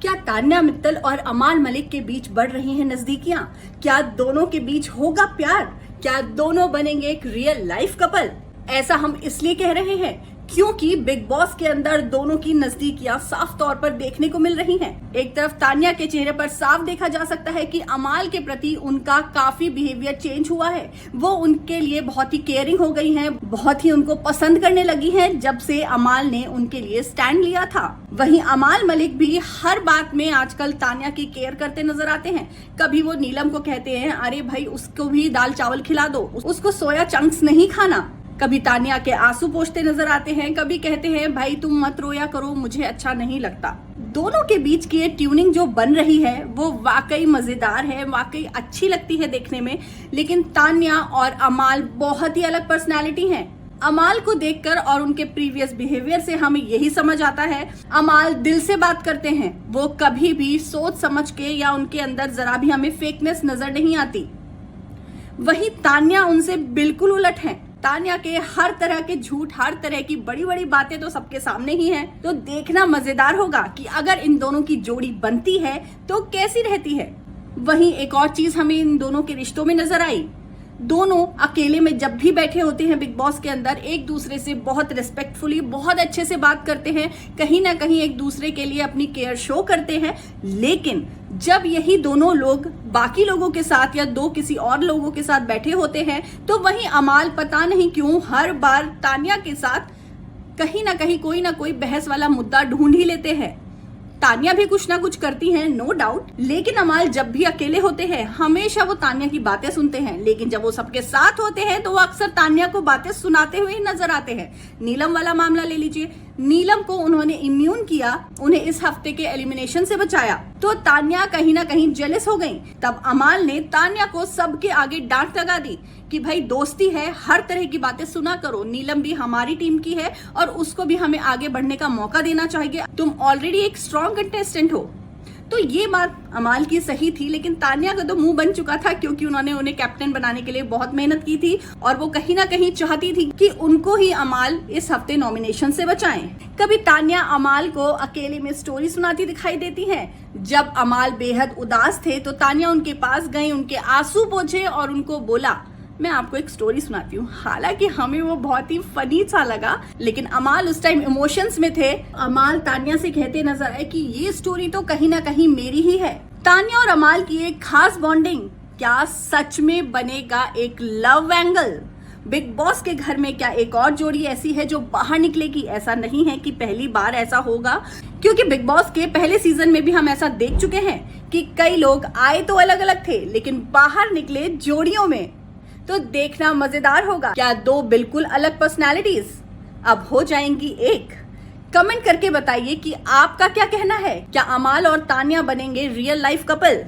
क्या तान्या मित्तल और अमाल मलिक के बीच बढ़ रही हैं नजदीकियां? क्या दोनों के बीच होगा प्यार? क्या दोनों बनेंगे एक रियल लाइफ कपल? ऐसा हम इसलिए कह रहे हैं क्योंकि बिग बॉस के अंदर दोनों की नजदीकियां साफ तौर पर देखने को मिल रही हैं। एक तरफ तान्या के चेहरे पर साफ देखा जा सकता है कि अमाल के प्रति उनका काफी बिहेवियर चेंज हुआ है। वो उनके लिए बहुत ही केयरिंग हो गई हैं, बहुत ही उनको पसंद करने लगी हैं जब से अमाल ने उनके लिए स्टैंड लिया था। वहीं अमाल मलिक भी हर बात में आजकल तान्या की केयर करते नजर आते हैं। कभी वो नीलम को कहते हैं, अरे भाई उसको भी दाल चावल खिला दो, उसको सोया चंक्स नहीं खाना। कभी तान्या के आंसू पोंछते नजर आते हैं, कभी कहते हैं भाई तुम मत रोया करो, मुझे अच्छा नहीं लगता। दोनों के बीच की ये ट्यूनिंग जो बन रही है वो वाकई मजेदार है, वाकई अच्छी लगती है देखने में। लेकिन तान्या और अमाल बहुत ही अलग पर्सनैलिटी हैं। अमाल को देखकर और उनके प्रीवियस बिहेवियर से हमें यही समझ आता है, अमाल दिल से बात करते हैं। वो कभी भी सोच समझ के या उनके अंदर जरा भी हमें फेकनेस नजर नहीं आती। वहीं तान्या उनसे बिल्कुल उलट है। तान्या के हर तरह के झूठ, हर तरह की बड़ी बड़ी बातें तो सबके सामने ही हैं। तो देखना मजेदार होगा कि अगर इन दोनों की जोड़ी बनती है तो कैसी रहती है। वहीं एक और चीज हमें इन दोनों के रिश्तों में नजर आई। दोनों अकेले में जब भी बैठे होते हैं बिग बॉस के अंदर, एक दूसरे से बहुत रिस्पेक्टफुली, बहुत अच्छे से बात करते हैं, कहीं ना कहीं एक दूसरे के लिए अपनी केयर शो करते हैं। लेकिन जब यही दोनों लोग बाकी लोगों के साथ या दो किसी और लोगों के साथ बैठे होते हैं तो वहीं अमाल पता नहीं क्यों हर बार तान्या के साथ कहीं ना कहीं कोई ना कोई बहस वाला मुद्दा ढूंढ ही लेते हैं। तान्या भी कुछ ना कुछ करती हैं, नो डाउट, लेकिन अमाल जब भी अकेले होते हैं हमेशा वो तान्या की बातें सुनते हैं। लेकिन जब वो सबके साथ होते हैं तो वो अक्सर तान्या को बातें सुनाते हुए नजर आते हैं। नीलम वाला मामला ले लीजिए, नीलम को उन्होंने इम्यून किया, उन्हें इस हफ्ते के एलिमिनेशन से बचाया, तो तान्या कहीं ना कहीं जेलस हो गई। तब अमाल ने तान्या को सबके आगे डांट लगा दी कि भाई दोस्ती है, हर तरह की बातें सुना करो, नीलम भी हमारी टीम की है और उसको भी हमें आगे बढ़ने का मौका देना चाहिए, तुम ऑलरेडी एक स्ट्रॉन्ग कंटेस्टेंट हो। तो ये बात अमाल की सही थी, लेकिन तान्या का तो मुंह बन चुका था क्योंकि उन्होंने उन्हें कैप्टन बनाने के लिए बहुत मेहनत की थी और वो कहीं ना कहीं चाहती थी कि उनको ही अमाल इस हफ्ते नॉमिनेशन से बचाएं। कभी तान्या अमाल को अकेले में स्टोरी सुनाती दिखाई देती हैं। जब अमाल बेहद उदास थे तो तान्या उनके पास गई, उनके आंसू पोंछे और उनको बोला मैं आपको एक स्टोरी सुनाती हूँ। हालांकि हमें वो बहुत ही फनी सा लगा, लेकिन अमाल उस टाइम इमोशंस में थे। अमाल तान्या से कहते नजर आए कि ये स्टोरी तो कहीं ना कहीं मेरी ही है। तान्या और अमाल की एक खास बॉन्डिंग क्या सच में बनेगा एक लव एंगल? बिग बॉस के घर में क्या एक और जोड़ी ऐसी है जो बाहर निकलेगी? ऐसा नहीं है कि पहली बार ऐसा होगा, क्योंकि बिग बॉस के पहले सीजन में भी हम ऐसा देख चुके हैं कि कई लोग आए तो अलग अलग थे लेकिन बाहर निकले जोड़ियों में। तो देखना मजेदार होगा, क्या दो बिल्कुल अलग पर्सनालिटीज अब हो जाएंगी एक? कमेंट करके बताइए कि आपका क्या कहना है। क्या अमाल और तान्या बनेंगे रियल लाइफ कपल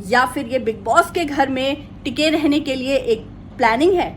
या फिर ये बिग बॉस के घर में टिके रहने के लिए एक प्लानिंग है?